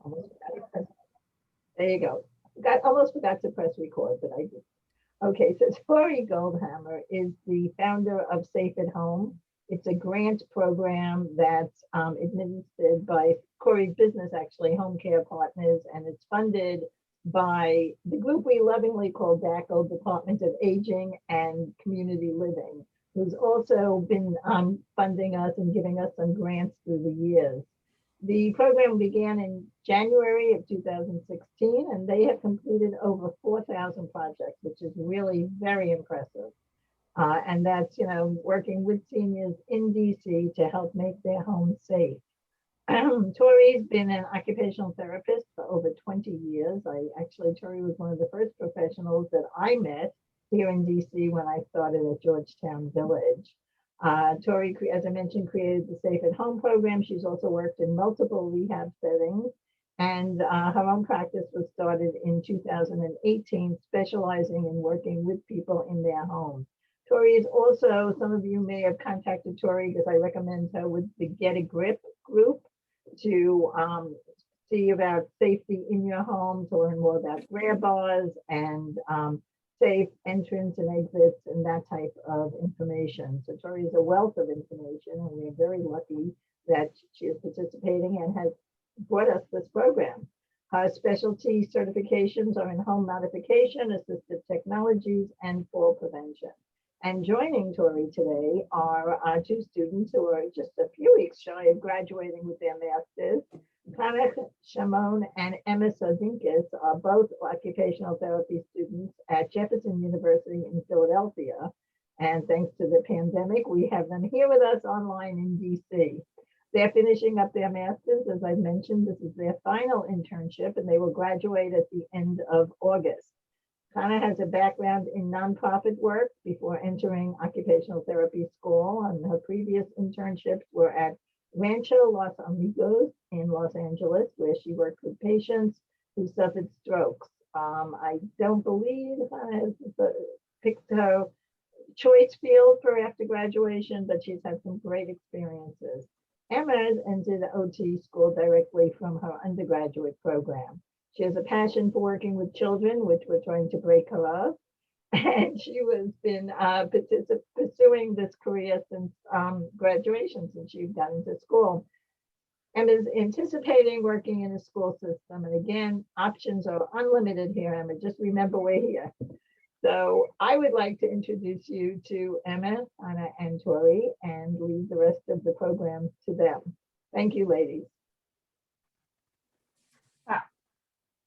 Almost forgot to press. There you go. Almost forgot to press record, but I did. Okay, so Tori Goldhammer is the founder of Safe at Home. It's a grant program that's administered by Corey's business, actually, Home Care Partners, and it's funded by the group we lovingly call DACO, Department of Aging and Community Living, who's also been funding us and giving us some grants through the years. The program began in January of 2016, and they have completed over 4,000 projects, which is really very impressive. And that's, working with seniors in DC to help make their homes safe. Tori's been an occupational therapist for over 20 years. Tori was one of the first professionals that I met here in DC when I started at Georgetown Village. Tori, as I mentioned, created the Safe at Home program. She's also worked in multiple rehab settings, and her own practice was started in 2018, specializing in working with people in their homes. Tori is also, some of you may have contacted Tori because I recommend her with the Get a Grip group to see about safety in your home, to learn more about grab bars and safe entrance and exits and that type of information. So Tori is a wealth of information, and we are very lucky that she is participating and has brought us this program. Her specialty certifications are in home modification, assistive technologies, and fall prevention. And joining Tori today are our two students who are just a few weeks shy of graduating with their masters. Kana Shimon and Emma Sodinkis are both occupational therapy students at Jefferson University in Philadelphia. And thanks to the pandemic, we have them here with us online in DC. They're finishing up their masters. As I mentioned, this is their final internship, and they will graduate at the end of August. Kana has a background in nonprofit work before entering occupational therapy school, and her previous internships were at Rancho Los Amigos in Los Angeles, where she worked with patients who suffered strokes. I don't believe Kana has picked her choice field for after graduation, but she's had some great experiences. Emma has entered OT school directly from her undergraduate program. She has a passion for working with children, which we're trying to break her of. And she has been pursuing this career since graduation, since she got into school. Emma's anticipating working in a school system. And again, options are unlimited here, Emma. Just remember we're here. So I would like to introduce you to Emma, Anna, and Tori, and leave the rest of the program to them. Thank you, ladies.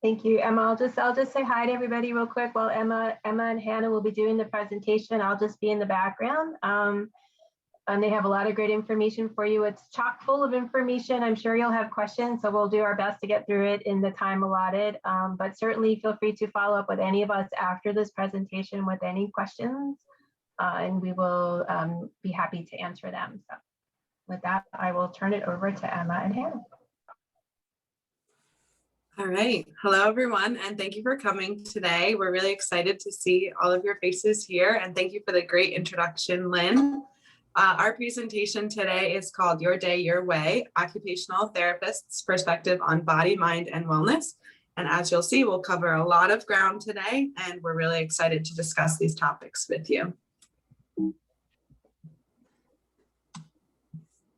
Thank you, Emma. I'll just say hi to everybody real quick while Emma and Hannah will be doing the presentation. I'll just be in the background. And they have a lot of great information for you. It's chock full of information. I'm sure you'll have questions, so we'll do our best to get through it in the time allotted. But certainly feel free to follow up with any of us after this presentation with any questions, and we will be happy to answer them. So with that, I will turn it over to Emma and Hannah. All right. Hello, everyone, and thank you for coming today. We're really excited to see all of your faces here, and thank you for the great introduction, Lynn. Our presentation today is called Your Day, Your Way, Occupational Therapists' Perspective on Body, Mind, and Wellness. And as you'll see, we'll cover a lot of ground today, and we're really excited to discuss these topics with you.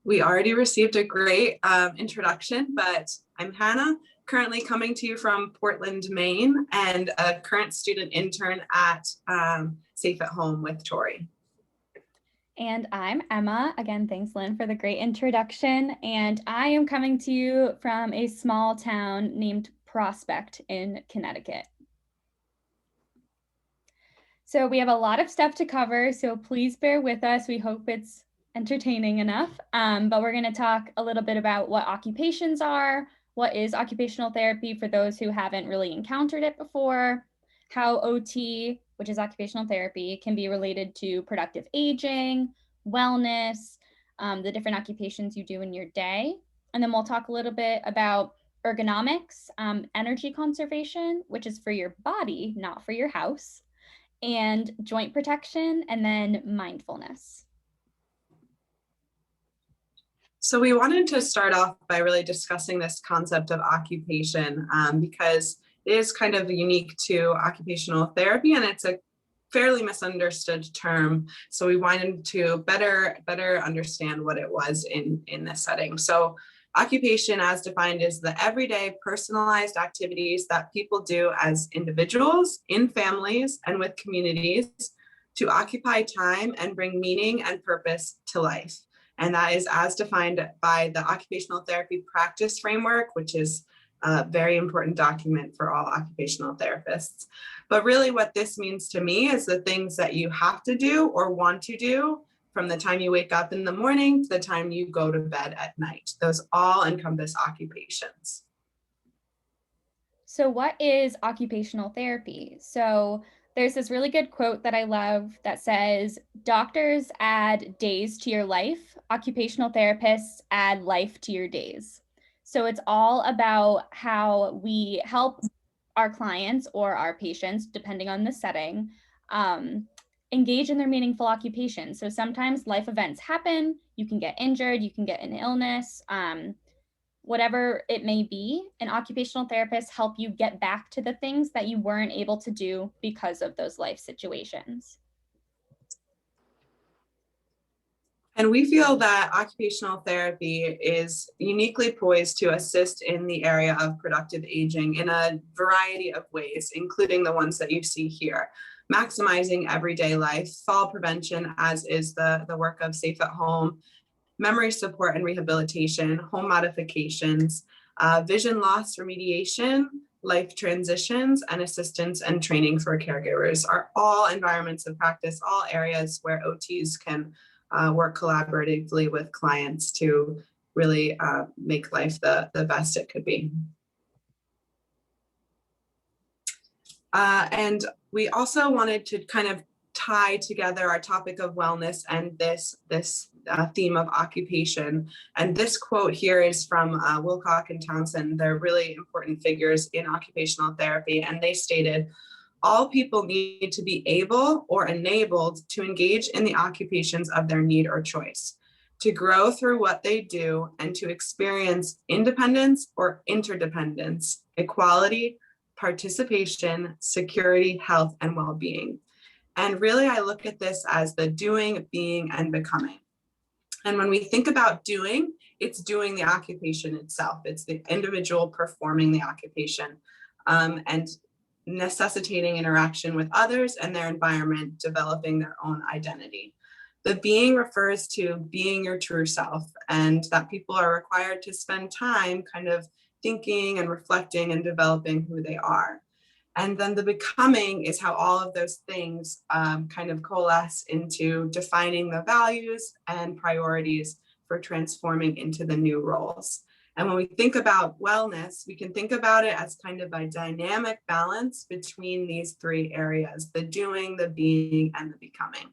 We already received a great introduction, but I'm Hannah, currently coming to you from Portland, Maine, and a current student intern at Safe at Home with Tori. And I'm Emma. Again, thanks, Lynn, for the great introduction. And I am coming to you from a small town named Prospect in Connecticut. So we have a lot of stuff to cover, so please bear with us. We hope it's entertaining enough. But we're going to talk a little bit about what occupations are, what is occupational therapy for those who haven't really encountered it before, how OT, which is occupational therapy, can be related to productive aging, wellness, the different occupations you do in your day. And then we'll talk a little bit about ergonomics, energy conservation, which is for your body, not for your house, and joint protection, and then mindfulness. So we wanted to start off by really discussing this concept of occupation because it is kind of unique to occupational therapy, and it's a fairly misunderstood term. So we wanted to better understand what it was in this setting. So occupation, as defined, is the everyday personalized activities that people do as individuals, in families, and with communities to occupy time and bring meaning and purpose to life. And that is as defined by the Occupational Therapy Practice Framework, which is a very important document for all occupational therapists. But really what this means to me is the things that you have to do or want to do from the time you wake up in the morning to the time you go to bed at night. Those all encompass occupations. So what is occupational therapy? So there's this really good quote that I love that says, doctors add days to your life, occupational therapists add life to your days. So it's all about how we help our clients or our patients, depending on the setting, engage in their meaningful occupation. So sometimes life events happen, you can get injured, you can get an illness, whatever it may be, an occupational therapist help you get back to the things that you weren't able to do because of those life situations. And we feel that occupational therapy is uniquely poised to assist in the area of productive aging in a variety of ways, including the ones that you see here. Maximizing everyday life, fall prevention, as is the work of Safe at Home, memory support and rehabilitation, home modifications, vision loss remediation, life transitions, and assistance and training for caregivers are all environments of practice, all areas where OTs can work collaboratively with clients to really make life the best it could be. And we also wanted to kind of tie together our topic of wellness and this theme of occupation. And this quote here is from Wilcock and Townsend. They're really important figures in occupational therapy. And they stated, all people need to be able or enabled to engage in the occupations of their need or choice, to grow through what they do, and to experience independence or interdependence, equality, participation, security, health, and well-being. And really, I look at this as the doing, being, and becoming. And when we think about doing, it's doing the occupation itself. It's the individual performing the occupation and necessitating interaction with others and their environment, developing their own identity. The being refers to being your true self, and that people are required to spend time kind of thinking and reflecting and developing who they are. And then the becoming is how all of those things kind of coalesce into defining the values and priorities for transforming into the new roles. And when we think about wellness, we can think about it as kind of a dynamic balance between these three areas, the doing, the being, and the becoming.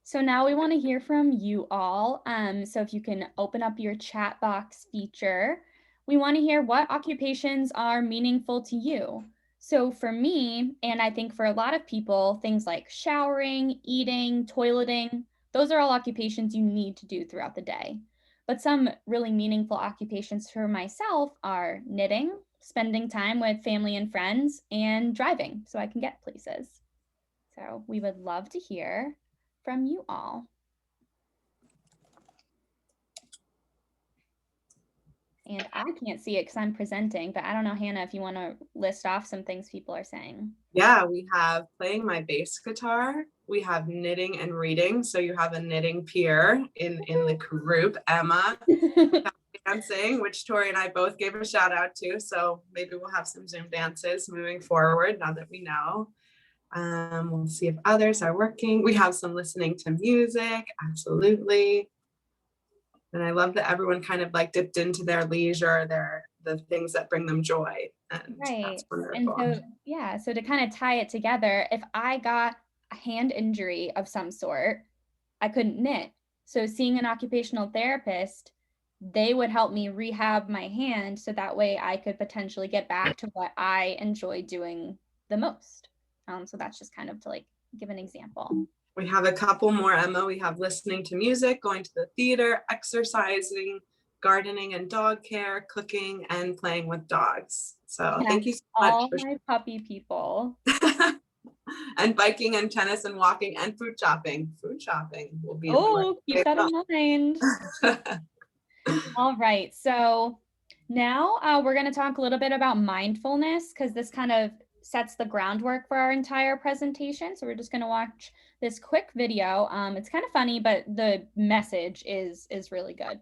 So now we want to hear from you all. So if you can open up your chat box feature, we want to hear what occupations are meaningful to you. So for me, and I think for a lot of people, things like showering, eating, toileting, those are all occupations you need to do throughout the day. But some really meaningful occupations for myself are knitting, spending time with family and friends, and driving so I can get places. So we would love to hear from you all. And I can't see it because I'm presenting, but I don't know, Hannah, if you want to list off some things people are saying. Yeah, we have playing my bass guitar. We have knitting and reading. So you have a knitting peer in the group, Emma. Dancing, which Tori and I both gave a shout out to. So maybe we'll have some Zoom dances moving forward now that we know. We'll see if others are working. We have some listening to music, absolutely. And I love that everyone kind of like dipped into their leisure, the things that bring them joy. And right. That's wonderful. And so, yeah, so to kind of tie it together, if I got a hand injury of some sort, I couldn't knit. So seeing an occupational therapist, they would help me rehab my hand so that way I could potentially get back to what I enjoy doing the most. So that's just kind of to like give an example. We have a couple more, Emma. We have listening to music, going to the theater, exercising, gardening and dog care, cooking, and playing with dogs. So thank you so much all for my puppy people. and biking and tennis and walking and food shopping. Food shopping will be Oh, important. keep that in mind. All right, so now we're going to talk a little bit about mindfulness because this kind of sets the groundwork for our entire presentation. So we're just going to watch this quick video. It's kind of funny, but the message is really good.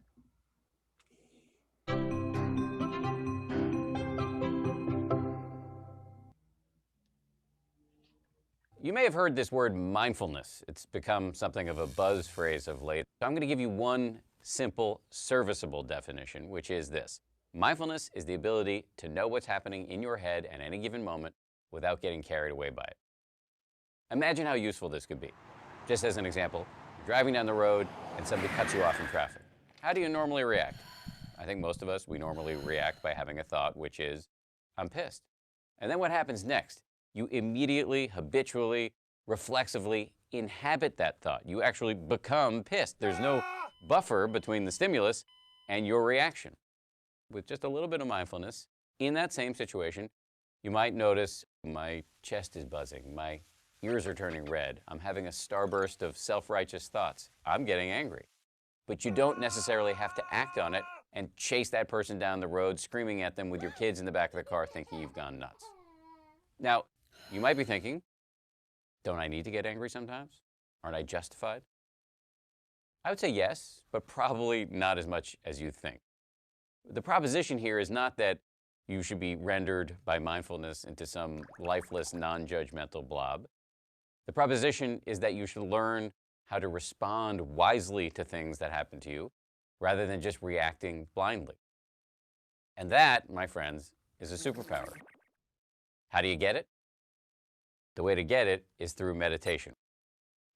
You may have heard this word mindfulness. It's become something of a buzz phrase of late. So I'm going to give you one simple, serviceable definition, which is this. Mindfulness is the ability to know what's happening in your head at any given moment without getting carried away by it. Imagine how useful this could be. Just as an example, you're driving down the road and somebody cuts you off in traffic. How do you normally react? I think most of us, we normally react by having a thought, which is, I'm pissed. And then what happens next? You immediately, habitually, reflexively inhabit that thought. You actually become pissed. There's no buffer between the stimulus and your reaction. With just a little bit of mindfulness, in that same situation, you might notice my chest is buzzing, my ears are turning red, I'm having a starburst of self-righteous thoughts, I'm getting angry. But you don't necessarily have to act on it and chase that person down the road, screaming at them with your kids in the back of the car thinking you've gone nuts. Now, you might be thinking, don't I need to get angry sometimes? Aren't I justified? I would say yes, but probably not as much as you think. The proposition here is not that you should be rendered by mindfulness into some lifeless, non-judgmental blob. The proposition is that you should learn how to respond wisely to things that happen to you, rather than just reacting blindly. And that, my friends, is a superpower. How do you get it? The way to get it is through meditation.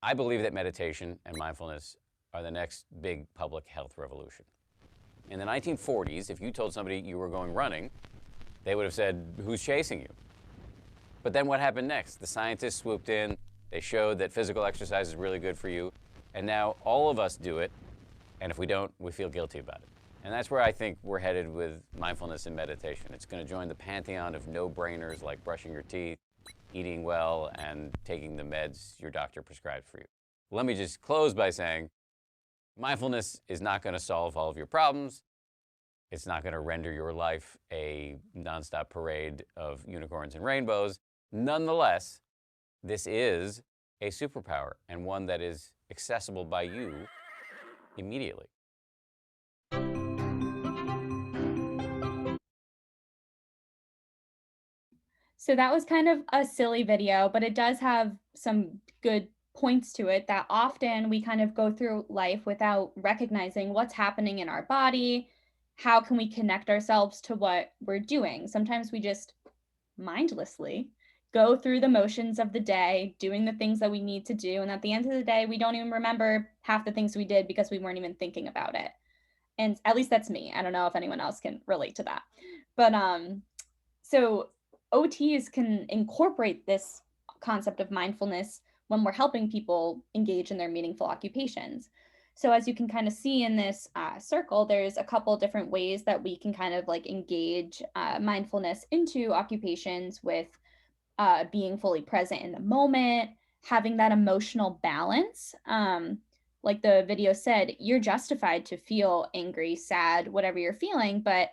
I believe that meditation and mindfulness are the next big public health revolution. In the 1940s, if you told somebody you were going running, they would have said, who's chasing you? But then what happened next? The scientists swooped in, they showed that physical exercise is really good for you, and now all of us do it, and if we don't, we feel guilty about it. And that's where I think we're headed with mindfulness and meditation. It's going to join the pantheon of no-brainers like brushing your teeth, eating well, and taking the meds your doctor prescribed for you. Let me just close by saying, mindfulness is not going to solve all of your problems. It's not going to render your life a nonstop parade of unicorns and rainbows. Nonetheless, this is a superpower, and one that is accessible by you immediately. So that was kind of a silly video, but it does have some good points to it that often we kind of go through life without recognizing what's happening in our body. How can we connect ourselves to what we're doing? Sometimes we just mindlessly go through the motions of the day, doing the things that we need to do. And at the end of the day, we don't even remember half the things we did because we weren't even thinking about it. And at least that's me. I don't know if anyone else can relate to that. But so OTs can incorporate this concept of mindfulness when we're helping people engage in their meaningful occupations. So as you can kind of see in this circle, there's a couple different ways that we can kind of like engage mindfulness into occupations with being fully present in the moment, having that emotional balance. Like the video said, you're justified to feel angry, sad, whatever you're feeling, but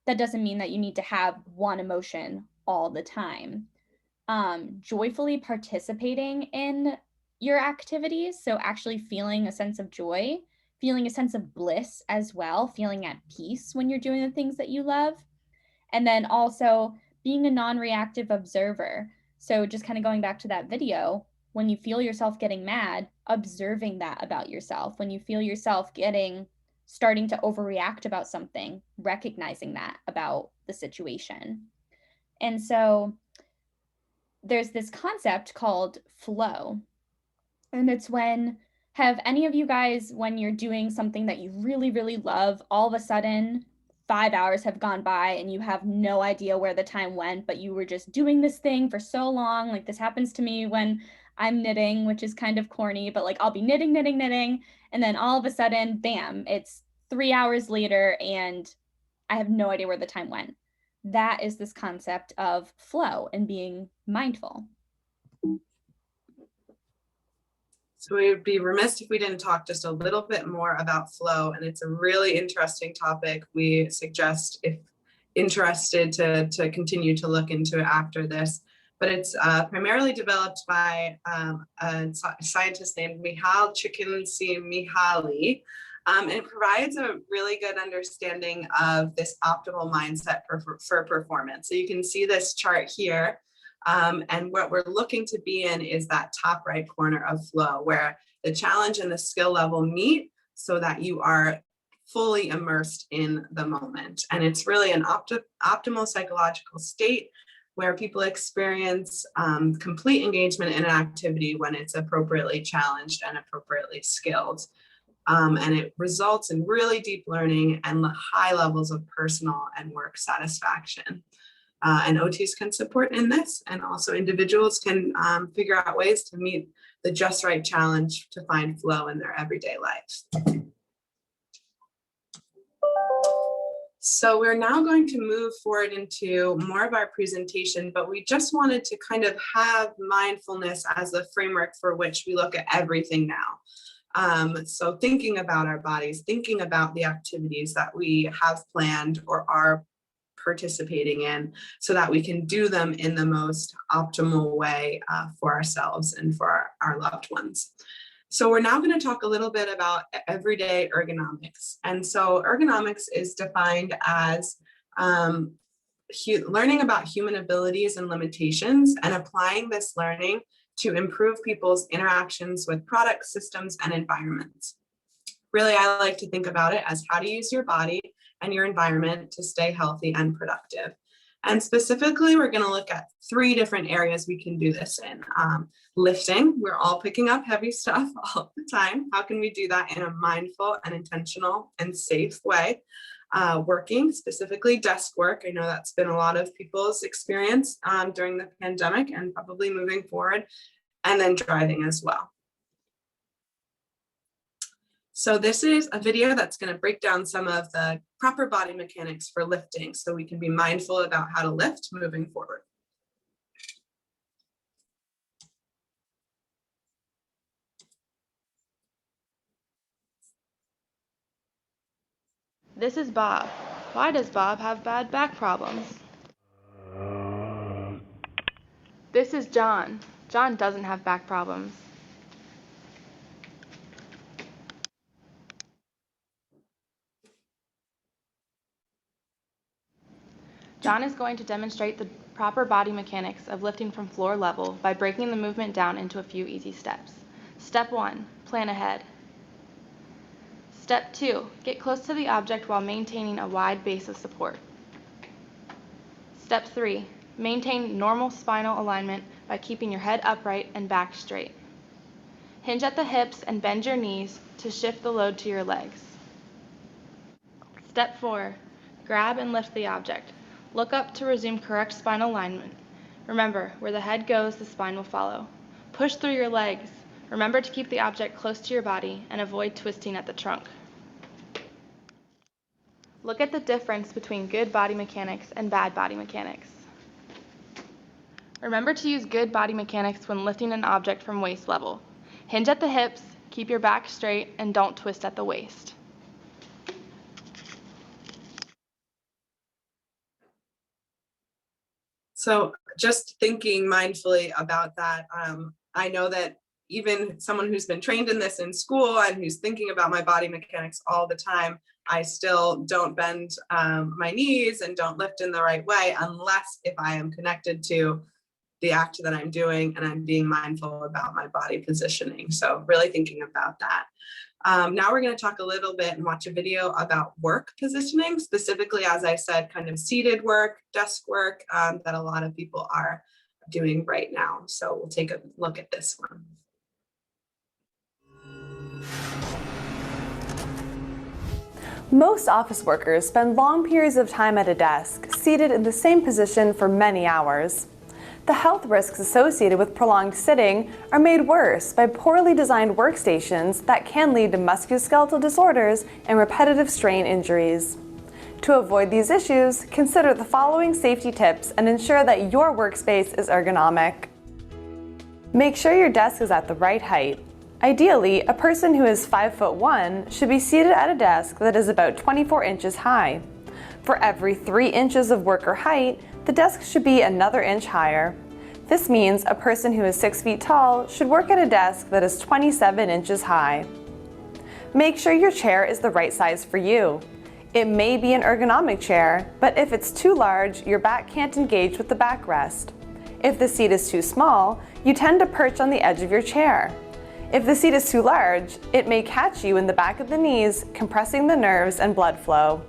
that doesn't mean that you need to have one emotion all the time. Joyfully participating in your activities, so actually feeling a sense of joy, feeling a sense of bliss as well, feeling at peace when you're doing the things that you love. And then also being a non-reactive observer. So just kind of going back to that video, when you feel yourself getting mad, observing that about yourself. When you feel yourself starting to overreact about something, recognizing that about the situation. And so there's this concept called flow. And it's have any of you guys, when you're doing something that you really, really love, all of a sudden 5 hours have gone by and you have no idea where the time went, but you were just doing this thing for so long. Like this happens to me when I'm knitting, which is kind of corny, but like I'll be knitting, and then all of a sudden, bam, it's 3 hours later and I have no idea where the time went. That is this concept of flow and being mindful. So we would be remiss if we didn't talk just a little bit more about flow, and it's a really interesting topic. We suggest, if interested, to continue to look into it after this. But it's primarily developed by a scientist named Mihaly Csikszentmihalyi. And it provides a really good understanding of this optimal mindset for performance. So you can see this chart here. And what we're looking to be in is that top right corner of flow, where the challenge and the skill level meet so that you are fully immersed in the moment. And it's really an optimal psychological state where people experience complete engagement in an activity when it's appropriately challenged and appropriately skilled. And it results in really deep learning and high levels of personal and work satisfaction. And OTs can support in this, and also individuals can figure out ways to meet the just right challenge to find flow in their everyday lives. So we're now going to move forward into more of our presentation, but we just wanted to kind of have mindfulness as the framework for which we look at everything now. So thinking about our bodies, thinking about the activities that we have planned or are participating in, so that we can do them in the most optimal way for ourselves and for our loved ones. So we're now going to talk a little bit about everyday ergonomics. And so ergonomics is defined as learning about human abilities and limitations and applying this learning to improve people's interactions with products, systems, and environments. Really, I like to think about it as how to use your body and your environment to stay healthy and productive. And specifically, we're going to look at 3 different areas we can do this in. Lifting, we're all picking up heavy stuff all the time. How can we do that in a mindful and intentional and safe way? Working, specifically desk work. I know that's been a lot of people's experience during the pandemic and probably moving forward. And then driving as well. So this is a video that's going to break down some of the proper body mechanics for lifting, so we can be mindful about how to lift moving forward. This is Bob. Why does Bob have bad back problems? This is John. John doesn't have back problems. John is going to demonstrate the proper body mechanics of lifting from floor level by breaking the movement down into a few easy steps. Step 1, plan ahead. Step 2, get close to the object while maintaining a wide base of support. Step 3, maintain normal spinal alignment by keeping your head upright and back straight. Hinge at the hips and bend your knees to shift the load to your legs. Step 4, grab and lift the object. Look up to resume correct spinal alignment. Remember, where the head goes, the spine will follow. Push through your legs. Remember to keep the object close to your body and avoid twisting at the trunk. Look at the difference between good body mechanics and bad body mechanics. Remember to use good body mechanics when lifting an object from waist level. Hinge at the hips, keep your back straight, and don't twist at the waist. So just thinking mindfully about that, I know that even someone who's been trained in this in school and who's thinking about my body mechanics all the time, I still don't bend my knees and don't lift in the right way unless if I am connected to the act that I'm doing and I'm being mindful about my body positioning. So really thinking about that. Now we're going to talk a little bit and watch a video about work positioning, specifically, as I said, kind of seated work, desk work that a lot of people are doing right now. So we'll take a look at this one. Most office workers spend long periods of time at a desk, seated in the same position for many hours. The health risks associated with prolonged sitting are made worse by poorly designed workstations that can lead to musculoskeletal disorders and repetitive strain injuries. To avoid these issues, consider the following safety tips and ensure that your workspace is ergonomic. Make sure your desk is at the right height. Ideally, a person who is 5'1" should be seated at a desk that is about 24 inches high. For every 3 inches of worker height, the desk should be another inch higher. This means a person who is 6 feet tall should work at a desk that is 27 inches high. Make sure your chair is the right size for you. It may be an ergonomic chair, but if it's too large, your back can't engage with the backrest. If the seat is too small, you tend to perch on the edge of your chair. If the seat is too large, it may catch you in the back of the knees, compressing the nerves and blood flow.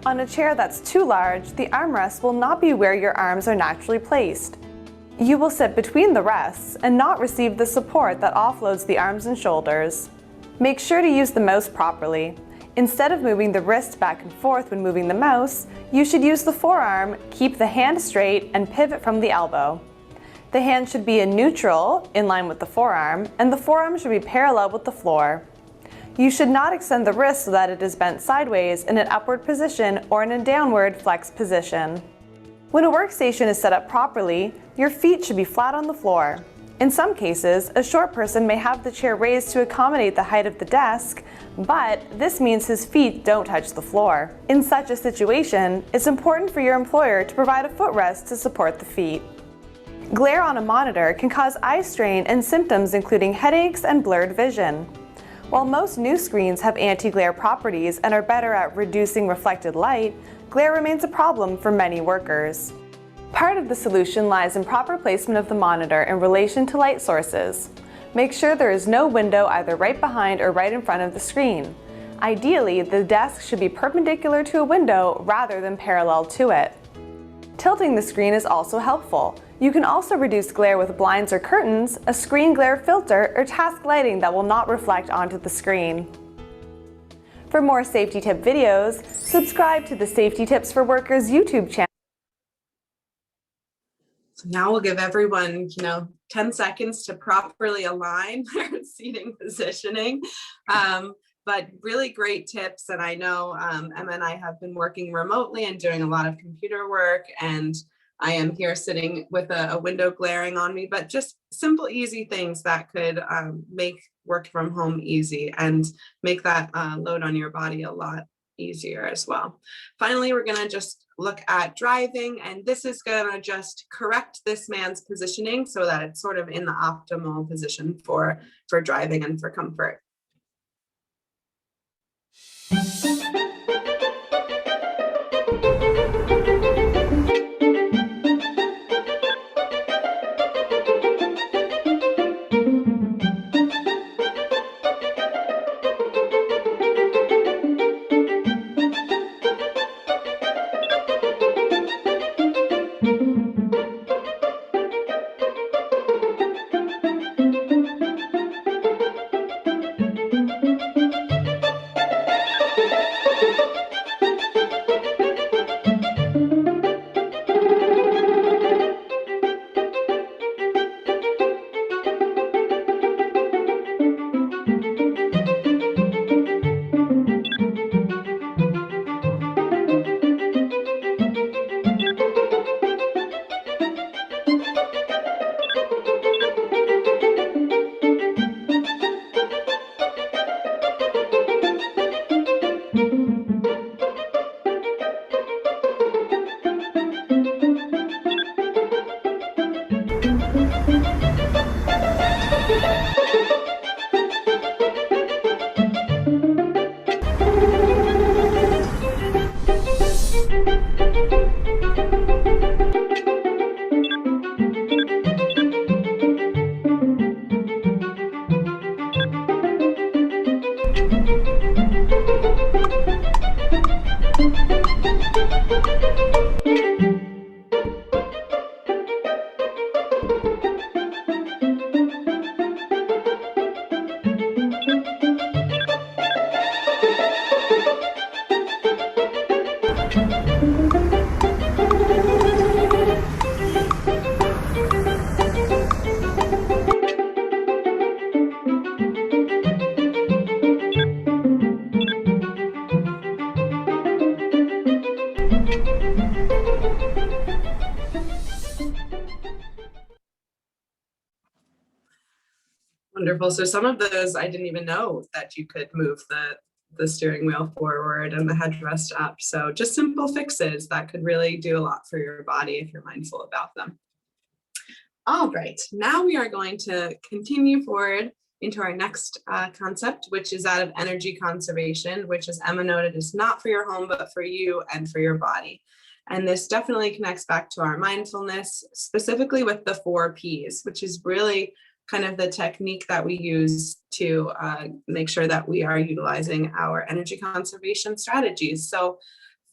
On a chair that's too large, the armrest will not be where your arms are naturally placed. You will sit between the rests and not receive the support that offloads the arms and shoulders. Make sure to use the mouse properly. Instead of moving the wrist back and forth when moving the mouse, you should use the forearm, keep the hand straight, and pivot from the elbow. The hand should be in neutral, in line with the forearm, and the forearm should be parallel with the floor. You should not extend the wrist so that it is bent sideways in an upward position or in a downward flexed position. When a workstation is set up properly, your feet should be flat on the floor. In some cases, a short person may have the chair raised to accommodate the height of the desk, but this means his feet don't touch the floor. In such a situation, it's important for your employer to provide a footrest to support the feet. Glare on a monitor can cause eye strain and symptoms including headaches and blurred vision. While most new screens have anti-glare properties and are better at reducing reflected light, glare remains a problem for many workers. Part of the solution lies in proper placement of the monitor in relation to light sources. Make sure there is no window either right behind or right in front of the screen. Ideally, the desk should be perpendicular to a window rather than parallel to it. Tilting the screen is also helpful. You can also reduce glare with blinds or curtains, a screen glare filter, or task lighting that will not reflect onto the screen. For more safety tip videos, subscribe to the Safety Tips for Workers YouTube channel. So now we'll give everyone, 10 seconds to properly align their seating positioning. But really great tips. And I know Emma and I have been working remotely and doing a lot of computer work, and I am here sitting with a window glaring on me, but just simple, easy things that could make work from home easy and make that load on your body a lot easier as well. Finally, we're going to just look at driving, and this is going to just correct this man's positioning so that it's sort of in the optimal position for driving and for comfort. Wonderful. So some of those I didn't even know that you could move the steering wheel forward and the headrest up. So just simple fixes that could really do a lot for your body if you're mindful about them. All right, now we are going to continue forward into our next concept, which is that of energy conservation, which, as Emma noted, is not for your home, but for you and for your body. And this definitely connects back to our mindfulness, specifically with the 4 Ps, which is really kind of the technique that we use to make sure that we are utilizing our energy conservation strategies. So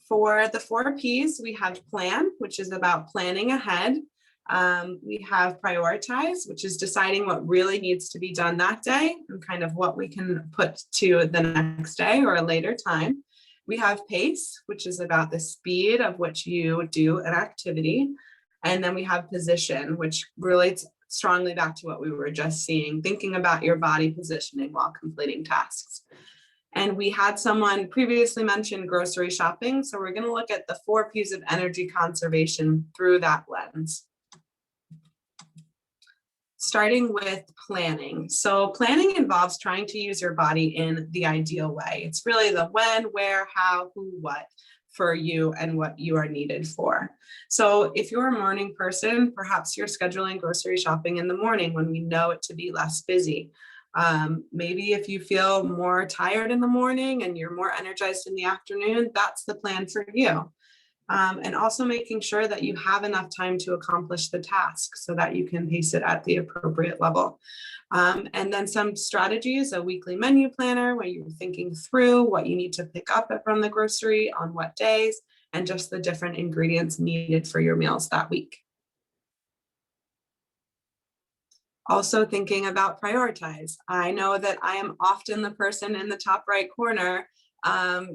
for the 4 Ps, we have plan, which is about planning ahead. We have prioritize, which is deciding what really needs to be done that day and kind of what we can put to the next day or a later time. We have pace, which is about the speed of which you do an activity. And then we have position, which relates strongly back to what we were just seeing, thinking about your body positioning while completing tasks. And we had someone previously mention grocery shopping. So we're going to look at the 4 Ps of energy conservation through that lens. Starting with planning. So planning involves trying to use your body in the ideal way. It's really the when, where, how, who, what for you and what you are needed for. So if you're a morning person, perhaps you're scheduling grocery shopping in the morning when we know it to be less busy. Maybe if you feel more tired in the morning and you're more energized in the afternoon, that's the plan for you. And also making sure that you have enough time to accomplish the task so that you can pace it at the appropriate level. And then some strategies, a weekly menu planner where you're thinking through what you need to pick up from the grocery on what days, and just the different ingredients needed for your meals that week. Also thinking about prioritize. I know that I am often the person in the top right corner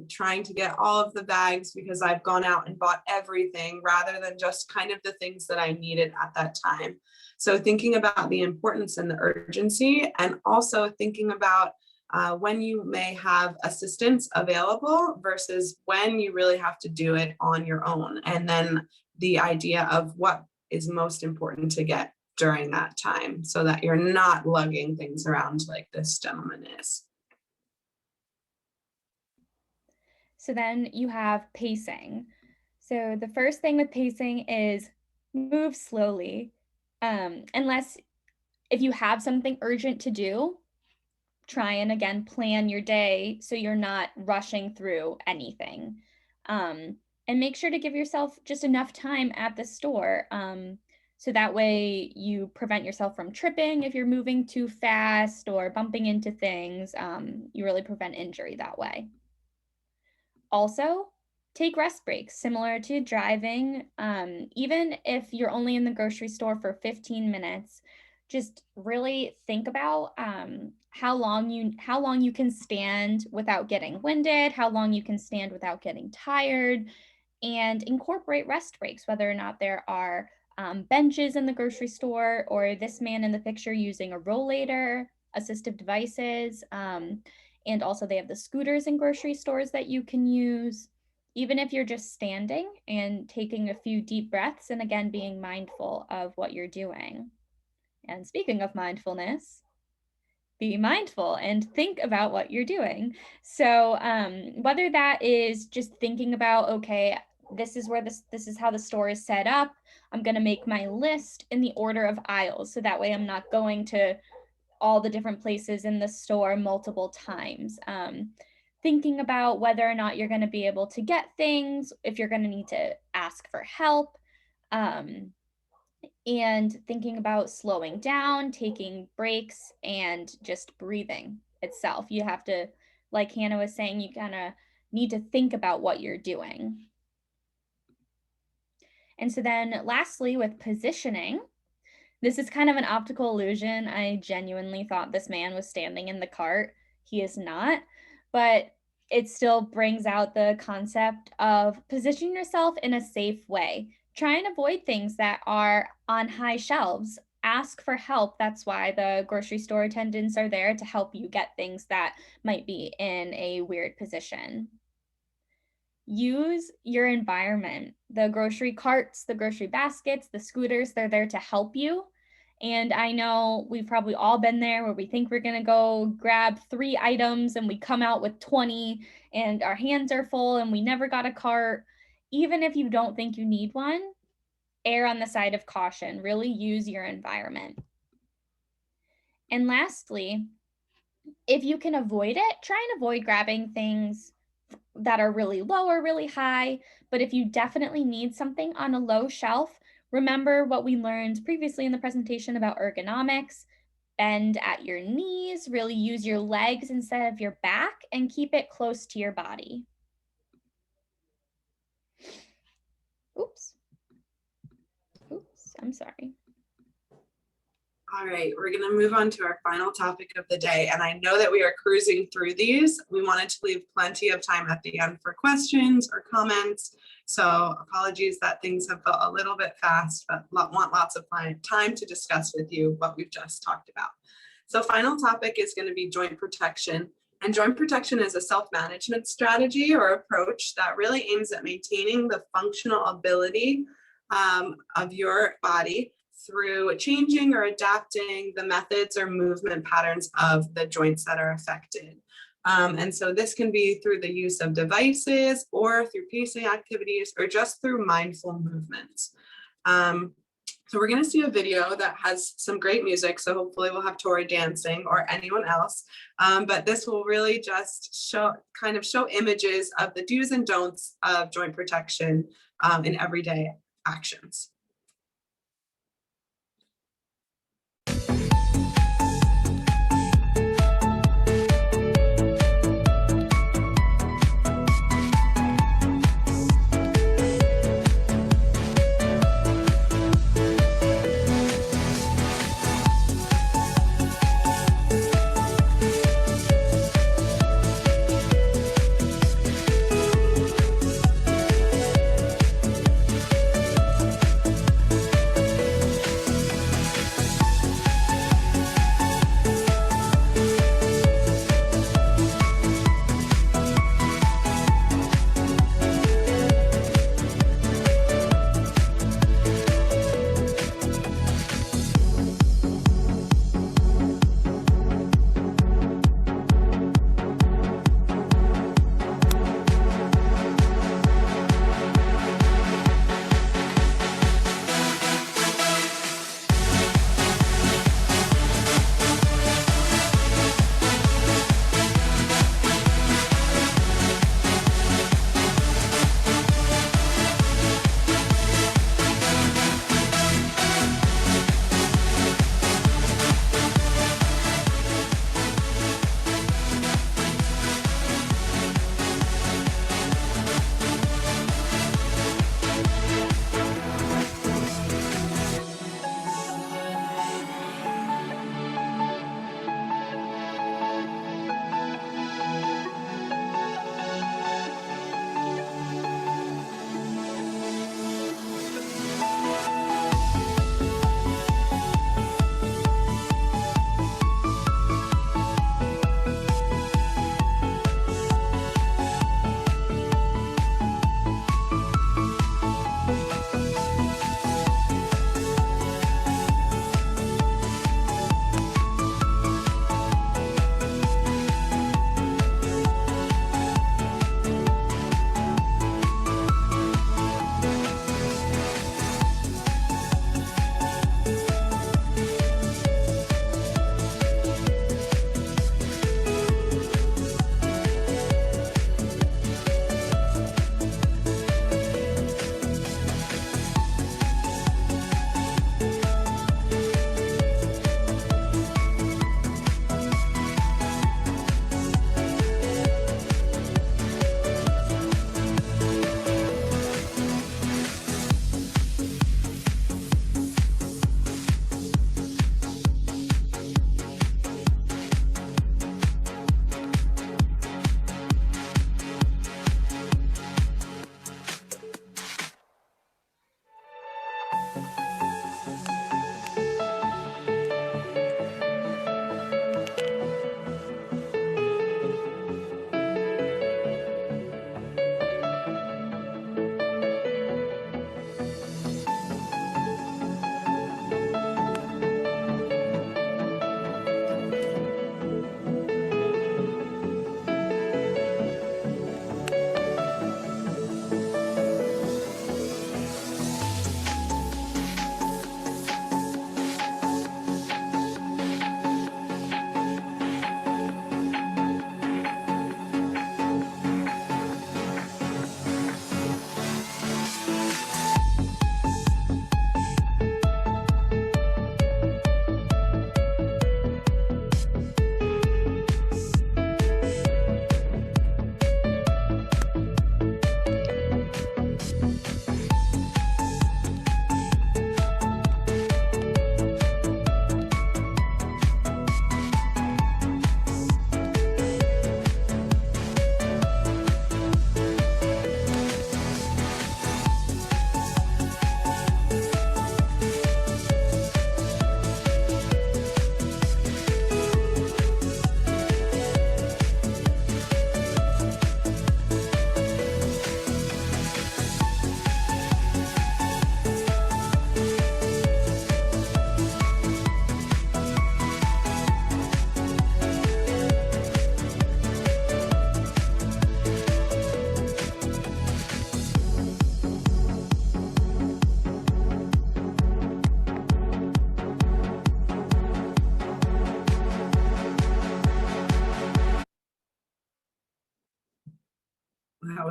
trying to get all of the bags because I've gone out and bought everything rather than just kind of the things that I needed at that time. So thinking about the importance and the urgency, and also thinking about when you may have assistance available versus when you really have to do it on your own. And then the idea of what is most important to get during that time so that you're not lugging things around like this gentleman is. So then you have pacing. So the first thing with pacing is move slowly. Unless if you have something urgent to do, try and again plan your day so you're not rushing through anything. And make sure to give yourself just enough time at the store. So that way you prevent yourself from tripping if you're moving too fast or bumping into things. You really prevent injury that way. Also, take rest breaks, similar to driving. Even if you're only in the grocery store for 15 minutes, just really think about how long you can stand without getting winded, how long you can stand without getting tired, and incorporate rest breaks, whether or not there are benches in the grocery store or this man in the picture using a rollator, assistive devices. And also they have the scooters in grocery stores that you can use, even if you're just standing and taking a few deep breaths and again, being mindful of what you're doing. And speaking of mindfulness, be mindful and think about what you're doing. So whether that is just thinking about, okay, this is how the store is set up. I'm going to make my list in the order of aisles. So that way I'm not going to all the different places in the store multiple times. Thinking about whether or not you're going to be able to get things, if you're going to need to ask for help, and thinking about slowing down, taking breaks, and just breathing itself. You have to, like Hannah was saying, you kind of need to think about what you're doing. And so then lastly, with positioning, this is kind of an optical illusion. I genuinely thought this man was standing in the cart. He is not, but it still brings out the concept of position yourself in a safe way. Try and avoid things that are on high shelves. Ask for help. That's why the grocery store attendants are there to help you get things that might be in a weird position. Use your environment. The grocery carts, the grocery baskets, the scooters, they're there to help you. And I know we've probably all been there where we think we're going to go grab 3 items and we come out with 20 and our hands are full and we never got a cart. Even if you don't think you need one, err on the side of caution. Really use your environment. And lastly, if you can avoid it, try and avoid grabbing things that are really low or really high. But if you definitely need something on a low shelf, remember what we learned previously in the presentation about ergonomics. Bend at your knees, really use your legs instead of your back, and keep it close to your body. Oops, I'm sorry. All right, we're going to move on to our final topic of the day. And I know that we are cruising through these. We wanted to leave plenty of time at the end for questions or comments. So apologies that things have felt a little bit fast, but want lots of time to discuss with you what we've just talked about. So final topic is going to be joint protection. And joint protection is a self-management strategy or approach that really aims at maintaining the functional ability of your body through changing or adapting the methods or movement patterns of the joints that are affected. And so this can be through the use of devices or through pacing activities or just through mindful movements. So we're going to see a video that has some great music. So hopefully we'll have Tori dancing or anyone else. But this will really just show images of the do's and don'ts of joint protection in everyday actions.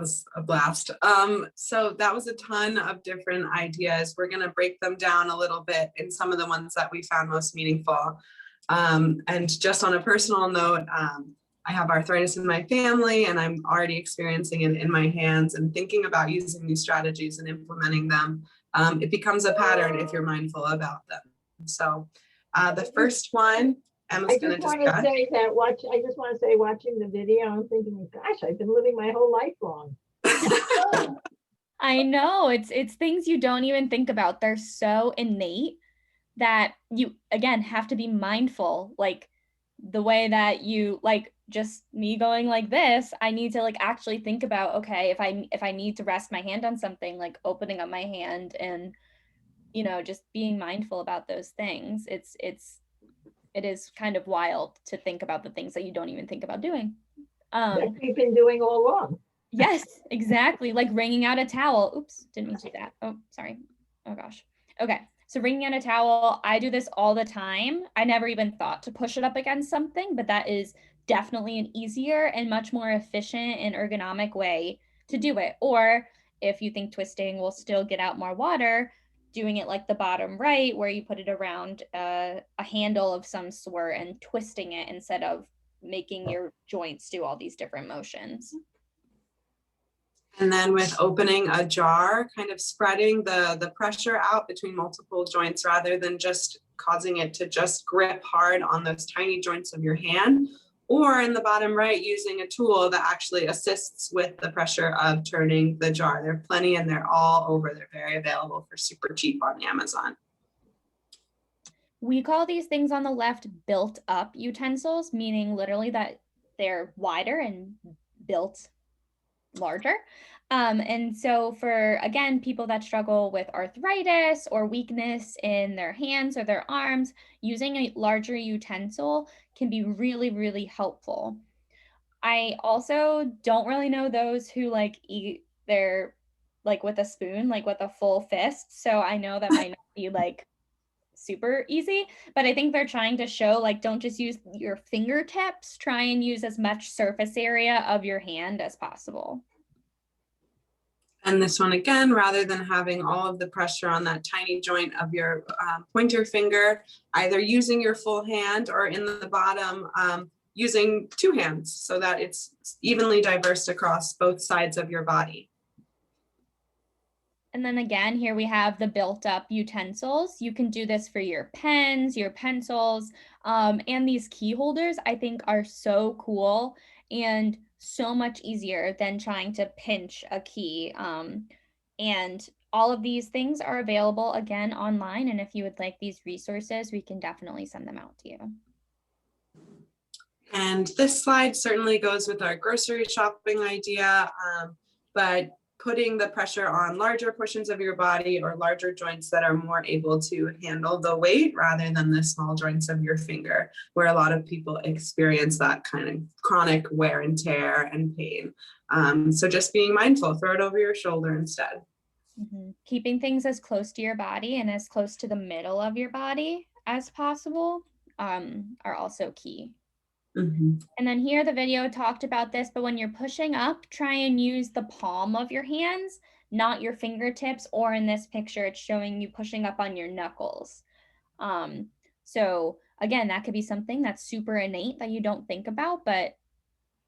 was a blast. So that was a ton of different ideas. We're going to break them down a little bit in some of the ones that we found most meaningful. And just on a personal note, I have arthritis in my family and I'm already experiencing it in my hands, and thinking about using these strategies and implementing them. It becomes a pattern if you're mindful about them. So the first one, Emma's I going just to want to discuss. say that watching the video, I'm thinking, gosh, I've been living my whole life wrong. I know it's things you don't even think about. They're so innate that you, again, have to be mindful. Like the way that you, like just me going like this, I need to like actually think about, okay, if I need to rest my hand on something, like opening up my hand and, you know, just being mindful about those things. It is kind of wild to think about the things that you don't even think about doing. That we've been doing all along. Yes, exactly. Like wringing out a towel. Oops, didn't mean to do that. Oh, sorry. Oh gosh. Okay. So wringing out a towel, I do this all the time. I never even thought to push it up against something, but that is definitely an easier and much more efficient and ergonomic way to do it. Or if you think twisting will still get out more water, doing it like the bottom right, where you put it around a handle of some sort and twisting it instead of making your joints do all these different motions. And then with opening a jar, kind of spreading the pressure out between multiple joints rather than just causing it to just grip hard on those tiny joints of your hand. Or in the bottom right, using a tool that actually assists with the pressure of turning the jar. There are plenty and they're all over. They're very available for super cheap on Amazon. We call these things on the left built up utensils, meaning literally that they're wider and built larger. And so for, again, people that struggle with arthritis or weakness in their hands or their arms, using a larger utensil can be really, really helpful. I also don't really know those who like eat their, like with a spoon, like with a full fist. So I know that might not be like super easy, but I think they're trying to show like, don't just use your fingertips, try and use as much surface area of your hand as possible. And this one again, rather than having all of the pressure on that tiny joint of your pointer finger, either using your full hand or in the bottom, using two hands so that it's evenly diverse across both sides of your body. And then again, here we have the built up utensils. You can do this for your pens, your pencils, and these key holders I think are so cool and so much easier than trying to pinch a key. And all of these things are available again online. And if you would like these resources, we can definitely send them out to you. And this slide certainly goes with our grocery shopping idea, but putting the pressure on larger portions of your body or larger joints that are more able to handle the weight rather than the small joints of your finger, where a lot of people experience that kind of chronic wear and tear and pain. So just being mindful, throw it over your shoulder instead. Mm-hmm. Keeping things as close to your body and as close to the middle of your body as possible are also key. Mm-hmm. And then here the video talked about this, but when you're pushing up, try and use the palm of your hands, not your fingertips, or in this picture, it's showing you pushing up on your knuckles. So again, that could be something that's super innate that you don't think about, but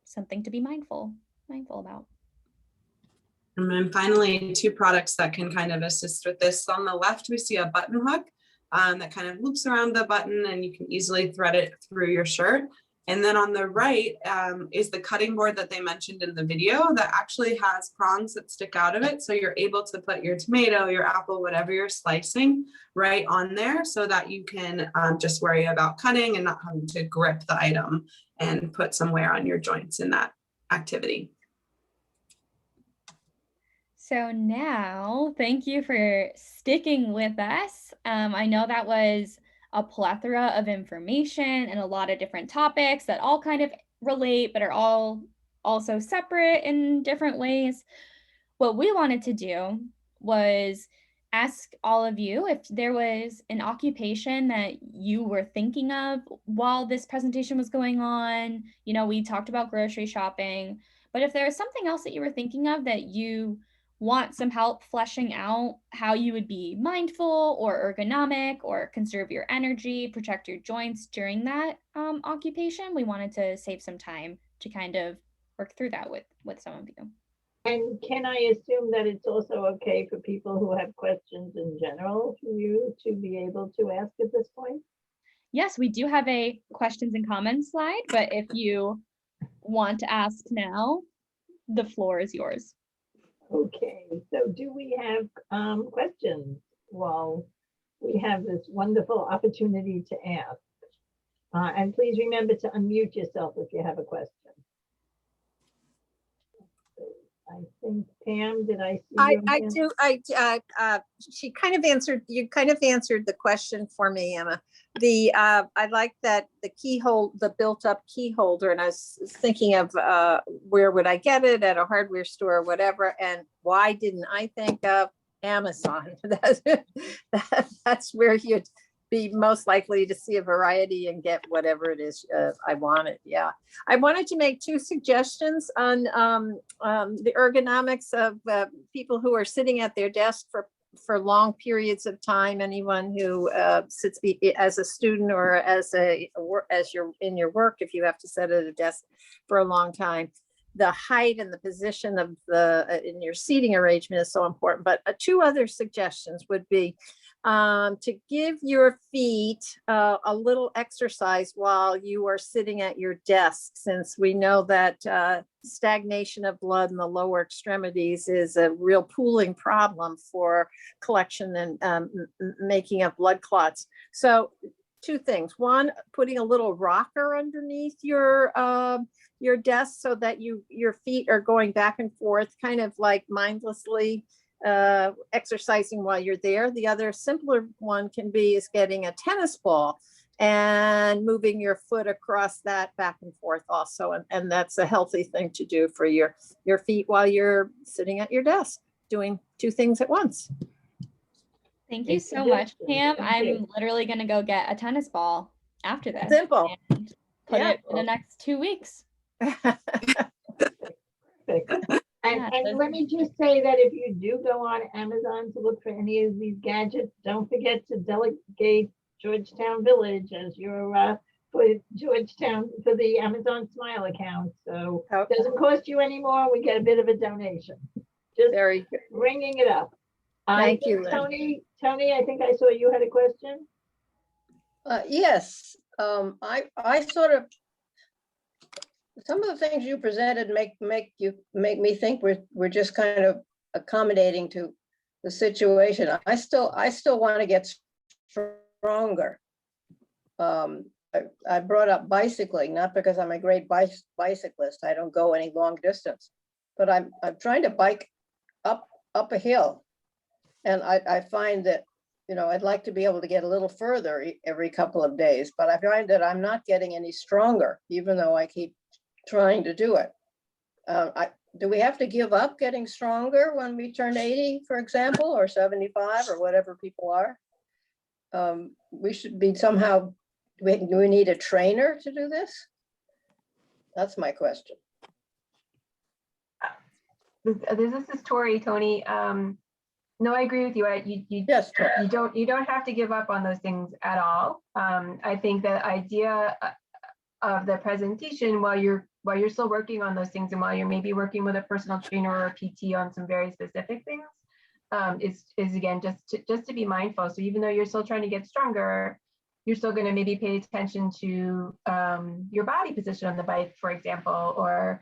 something to be mindful about. And then finally, two products that can kind of assist with this. On the left, we see a button hook that kind of loops around the button and you can easily thread it through your shirt. And then on the right is the cutting board that they mentioned in the video that actually has prongs that stick out of it. So you're able to put your tomato, your apple, whatever you're slicing right on there so that you can just worry about cutting and not having to grip the item and put some wear on your joints in that activity. So now, thank you for sticking with us. I know that was a plethora of information and a lot of different topics that all kind of relate, but are all also separate in different ways. What we wanted to do was ask all of you if there was an occupation that you were thinking of while this presentation was going on. You know, we talked about grocery shopping, But if there is something else that you were thinking of that you want some help fleshing out how you would be mindful or ergonomic or conserve your energy, protect your joints during that occupation, we wanted to save some time to kind of work through that with some of you. And can I assume that it's also okay for people who have questions in general for you to be able to ask at this point? Yes, we do have a questions and comments slide, but if you want to ask now, the floor is yours. Okay, so do we have questions? Well, we have this wonderful opportunity to ask. And please remember to unmute yourself if you have a question. I think, Pam, did I see I your I hand? do, she kind of answered, you kind of answered the question for me, Emma. I like that the keyhole, the built-up key holder, and I was thinking of where would I get it, at a hardware store or whatever, and why didn't I think of Amazon? That's where you'd be most likely to see a variety and get whatever it is I wanted. Yeah, I wanted to make two suggestions on the ergonomics of people who are sitting at their desk for long periods of time. Anyone who sits as a student or as you're in your work, if you have to sit at a desk for a long time. The height and the position of in your seating arrangement is so important. But two other suggestions would be to give your feet a little exercise while you are sitting at your desk, since we know that stagnation of blood in the lower extremities is a real pooling problem for collection and making of blood clots. So two things. One, putting a little rocker underneath your desk so that your feet are going back and forth, kind of like mindlessly exercising while you're there. The other simpler one is getting a tennis ball and moving your foot across that back and forth also. And that's a healthy thing to do for your feet while you're sitting at your desk, doing two things at once. Thank you so much, Pam. I'm literally going to go get a tennis ball after this. Simple. And put it in the next 2 weeks. And let me just say that if you do go on Amazon to look for any of these gadgets, don't forget to delegate Georgetown Village as your for Georgetown, for the Amazon Smile account. So it doesn't cost you anymore. We get a bit of a donation. Just very good. Bringing it up. Thank you, Lynn. Tony, I think I saw you had a question. Yes, I sort of, some of the things you presented make me think we're just kind of accommodating to the situation. I still want to get stronger. I brought up bicycling, not because I'm a great bicyclist. I don't go any long distance, but I'm trying to bike up a hill, and I find that, you know, I'd like to be able to get a little further every couple of days, but I find that I'm not getting any stronger, even though I keep trying to do it. Do we have to give up getting stronger when we turn 80, for example, or 75, or whatever people are? We should be somehow, do we need a trainer to do this? That's my question. This is Tori, Tony. No, I agree with you. Yes, you don't have to give up on those things at all. I think the idea of the presentation, while you're still working on those things, and while you're maybe working with a personal trainer or a PT on some very specific things, is again just to be mindful. So even though you're still trying to get stronger, you're still going to maybe pay attention to your body position on the bike, for example, or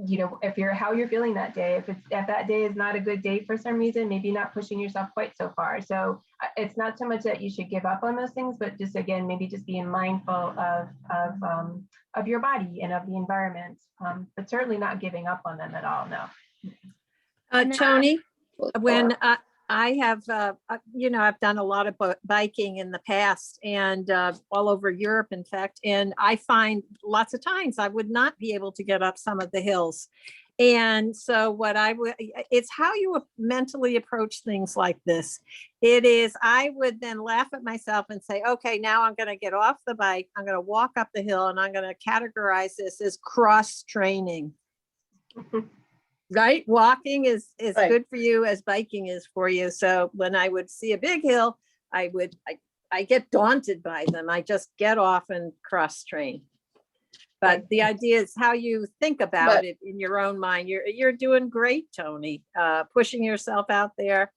you know, how you're feeling that day. If that day is not a good day for some reason, maybe not pushing yourself quite so far. So it's not so much that you should give up on those things, but just again, maybe just being mindful of your body and of the environment, but certainly not giving up on them at all. No. Tony, when I have, you know, I've done a lot of biking in the past, and all over Europe, in fact, and I find lots of times I would not be able to get up some of the hills. And so what I would, it's how you mentally approach things like this. It is, I would then laugh at myself and say, okay, now I'm going to get off the bike. I'm going to walk up the hill and I'm going to categorize this as cross training. Right? Walking is Right. good for you as biking is for you. So when I would see a big hill, I get daunted by them. I just get off and cross train. But the idea is how you think about it in your own mind. You're doing great, Tony. Pushing yourself out there,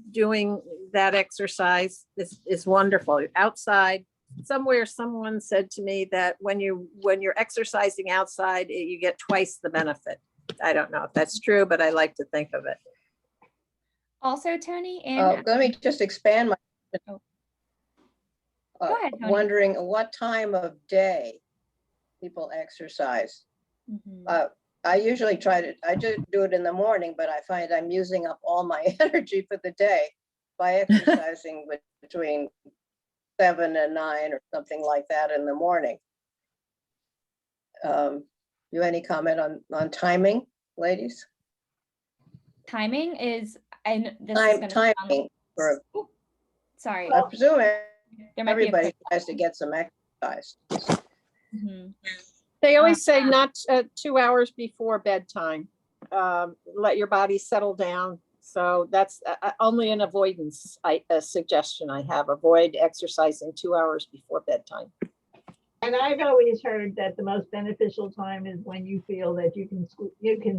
doing that exercise is wonderful. Outside, somewhere someone said to me that when you're exercising outside, you get twice the benefit. I don't know if that's true, but I like to think of it. Also, Tony, and Let me just expand my. Go ahead, Tony. Wondering what time of day people exercise. I usually I do it in the morning, but I find I'm using up all my energy for the day by exercising between 7 and 9 or something like that in the morning. You any comment on timing, ladies? Timing is, and this is going to timing for. Sorry. I presume There might be a everybody tries to get some exercise. They always say not 2 hours before bedtime. Let your body settle down. So that's only an avoidance a suggestion I have. Avoid exercising 2 hours before bedtime. And I've always heard that the most beneficial time is when you feel that you can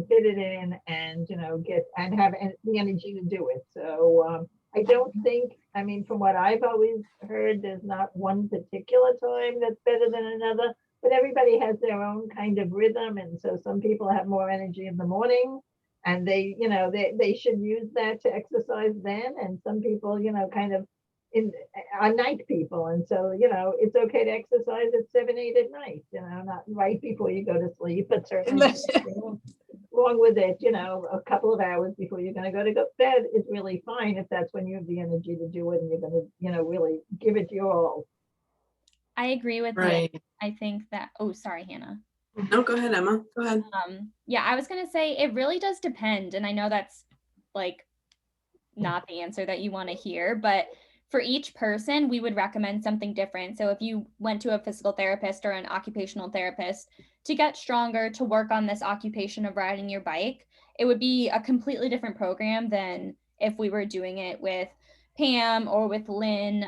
fit it in and get and have the energy to do it. So I don't think, I mean, from what I've always heard, there's not one particular time that's better than another, but everybody has their own kind of rhythm. And so some people have more energy in the morning and they should use that to exercise then. And some people, kind of are night people. And so, it's okay to exercise at 7, 8 at night, not right before you go to sleep, but certainly wrong with it, a couple of hours before you're going to go to bed is really fine if that's when you have the energy to do it and you're going to, really give it your all. I agree with Right. you. I think that, oh, sorry, Hannah. No, go ahead, Emma. Go ahead. Yeah, I was going to say it really does depend. And I know that's like not the answer that you want to hear, but for each person, we would recommend something different. So if you went to a physical therapist or an occupational therapist to get stronger, to work on this occupation of riding your bike, it would be a completely different program than if we were doing it with Pam or with Lynn,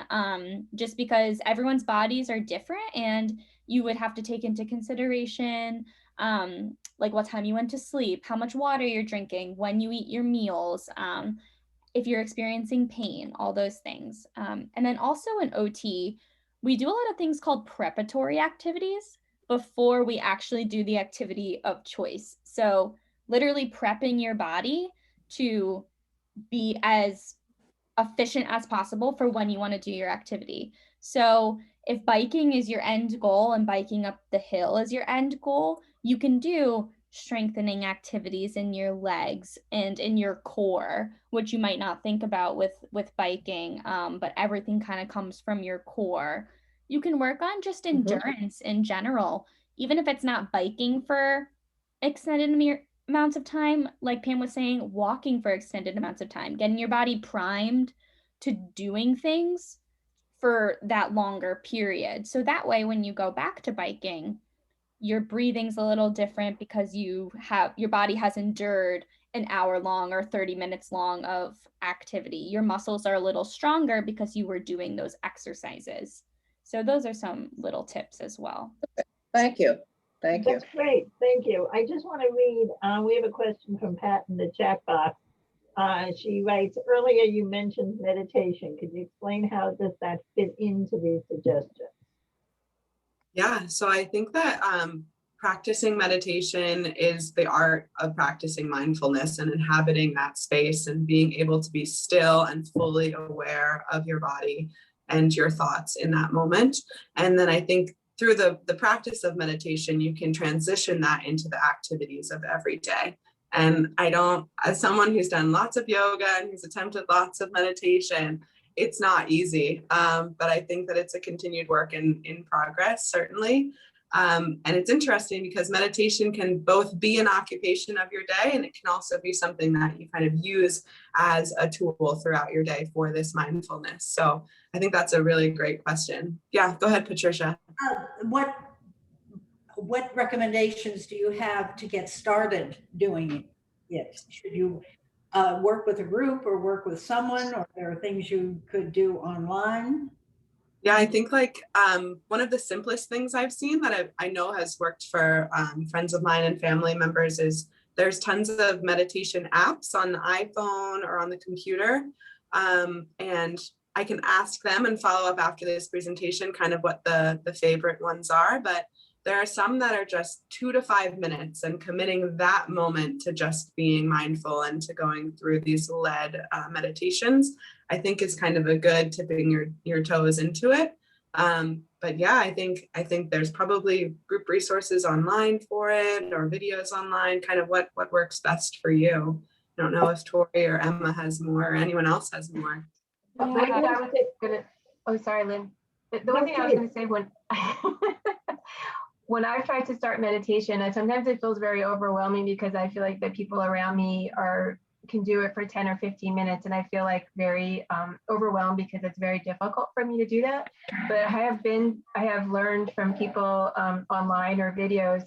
just because everyone's bodies are different and you would have to take into consideration like what time you went to sleep, how much water you're drinking, when you eat your meals, if you're experiencing pain, all those things. And then also in OT, we do a lot of things called preparatory activities before we actually do the activity of choice. So literally prepping your body to be as efficient as possible for when you want to do your activity. So if biking is your end goal and biking up the hill is your end goal, you can do strengthening activities in your legs and in your core, which you might not think about with biking, but everything kind of comes from your core. You can work on just endurance in general, even if it's not biking for extended amounts of time, like Pam was saying, walking for extended amounts of time, getting your body primed to doing things for that longer period. So that way, when you go back to biking, your breathing's a little different because your body has endured an hour long or 30 minutes long of activity. Your muscles are a little stronger because you were doing those exercises. So those are some little tips as well. Thank you. Thank you. That's great. Thank you. I just want to read, we have a question from Pat in the chat box. She writes, earlier you mentioned meditation. Could you explain how does that fit into these suggestions? Yeah, so I think that practicing meditation is the art of practicing mindfulness and inhabiting that space and being able to be still and fully aware of your body and your thoughts in that moment. And then I think through the practice of meditation, you can transition that into the activities of every day. And as someone who's done lots of yoga and who's attempted lots of meditation, it's not easy, but I think that it's a continued work in progress, certainly. And it's interesting because meditation can both be an occupation of your day, and it can also be something that you kind of use as a tool throughout your day for this mindfulness. So I think that's a really great question. Yeah, go ahead, Patricia. What recommendations do you have to get started doing it? Should you work with a group or work with someone, or there are things you could do online? Yeah, I think like one of the simplest things I've seen that I know has worked for friends of mine and family members is there's tons of meditation apps on the iPhone or on the computer. And I can ask them and follow up after this presentation kind of what the favorite ones are. But there are some that are just 2 to 5 minutes, and committing that moment to just being mindful and to going through these led meditations, I think is kind of a good tipping your toes into it. But yeah, I think there's probably group resources online for it, or videos online, kind of what works best for you. I don't know if Tori or Emma has more, or anyone else has more. The one thing I was gonna, oh, sorry, Lynn. The one thing I was gonna say when I've tried to start meditation, and sometimes it feels very overwhelming because I feel like the people around me can do it for 10 or 15 minutes, and I feel like very overwhelmed because it's very difficult for me to do that. But I have learned from people online or videos,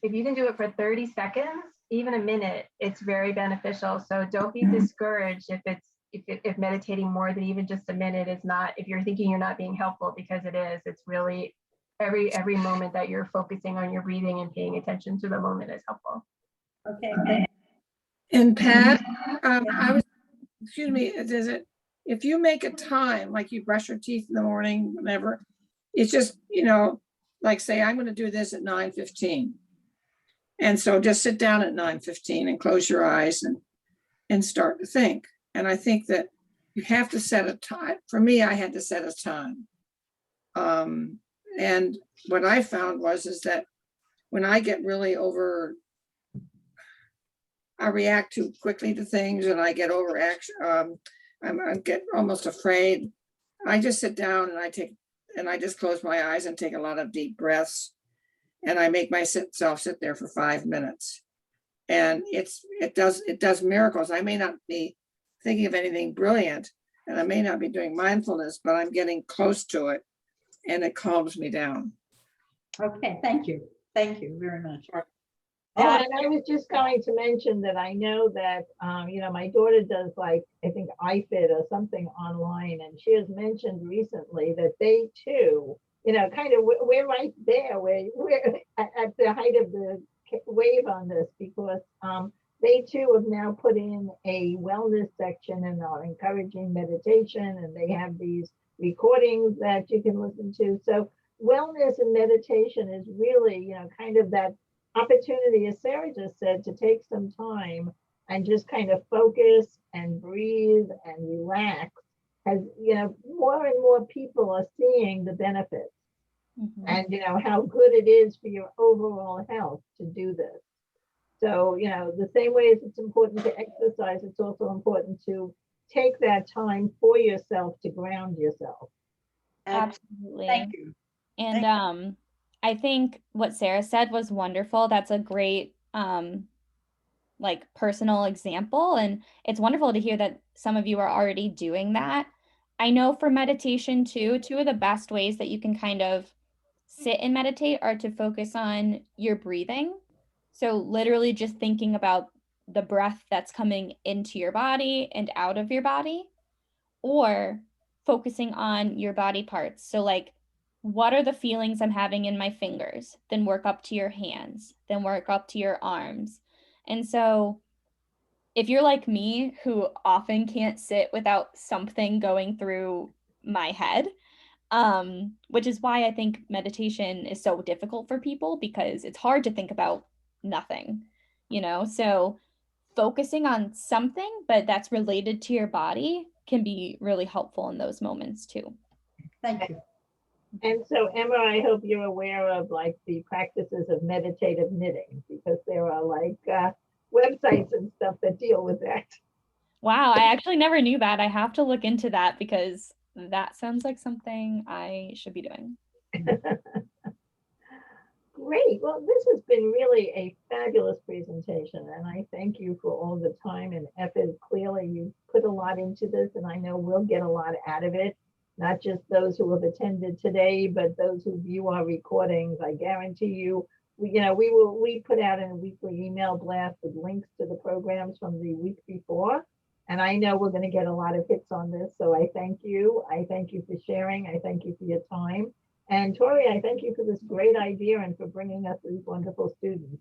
if you can do it for 30 seconds, even a minute, it's very beneficial. So don't be discouraged if meditating more than even just a minute is not, if you're thinking you're not being helpful, because it is. It's really every moment that you're focusing on your breathing and paying attention to the moment is helpful. Okay. And Pat, excuse me, is it, if you make a time, like you brush your teeth in the morning, whatever, it's just, like say, I'm going to do this at 9:15. And so just sit down at 9:15 and close your eyes and start to think. And I think that you have to set a time. For me, I had to set a time. And what I found is that when I get really I react too quickly to things, and I get I get almost afraid. I just sit down and I just close my eyes and take a lot of deep breaths, and I make myself sit there for 5 minutes. And it does miracles. I may not be thinking of anything brilliant, and I may not be doing mindfulness, but I'm getting close to it, and it calms me down. Okay, thank you. Thank you very much. Yeah, and I was just going to mention that I know that, my daughter does I think iFit or something online, and she has mentioned recently that they too, kind of, we're right there, we're at the height of the wave on this, because they too have now put in a wellness section and are encouraging meditation, and they have these recordings that you can listen to. So wellness and meditation is really, kind of that opportunity, as Sarah just said, to take some time and just kind of focus and breathe and relax. As more and more people are seeing the benefits, and how good it is for your overall health to do this. So, the same way as it's important to exercise, it's also important to take that time for yourself to ground yourself. Absolutely. Thank you. And I think what Sarah said was wonderful. That's a great personal example, and it's wonderful to hear that some of you are already doing that. I know for meditation too, two of the best ways that you can kind of sit and meditate are to focus on your breathing. So literally just thinking about the breath that's coming into your body and out of your body, or focusing on your body parts. So what are the feelings I'm having in my fingers? Then work up to your hands, then work up to your arms. And so if you're like me, who often can't sit without something going through my head, which is why I think meditation is so difficult for people, because it's hard to think about nothing, so focusing on something, but that's related to your body, can be really helpful in those moments too. Thank you. And so, Emma, I hope you're aware of the practices of meditative knitting, because there are websites and stuff that deal with that. Wow, I actually never knew that. I have to look into that, because that sounds like something I should be doing. Great. Well, this has been really a fabulous presentation, and I thank you for all the time and effort. Clearly, you put a lot into this, and I know we'll get a lot out of it. Not just those who have attended today, but those who view our recordings. I guarantee you, we put out a weekly email blast with links to the programs from the week before, and I know we're going to get a lot of hits on this. So I thank you. I thank you for sharing. I thank you for your time. And Tori, I thank you for this great idea and for bringing us these wonderful students.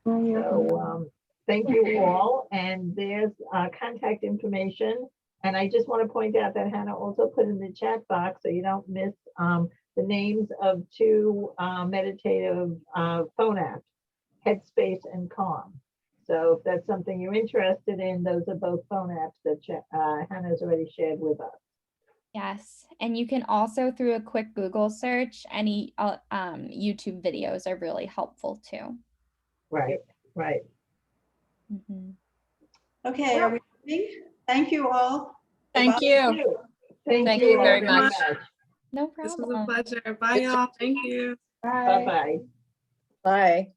So thank you all. And there's contact information. And I just want to point out that Hannah also put in the chat box so you don't miss the names of two meditative phone apps, Headspace and Calm. So if that's something you're interested in, those are both phone apps that Hannah's already shared with us. Yes, and you can also, through a quick Google search, any YouTube videos are really helpful too. Right, right. Mm-hmm. Okay, are we ready? Thank you all. Thank you. Thank you very all much. No This problem. was a pleasure. Bye, y'all. Thank you. Bye-bye. Bye.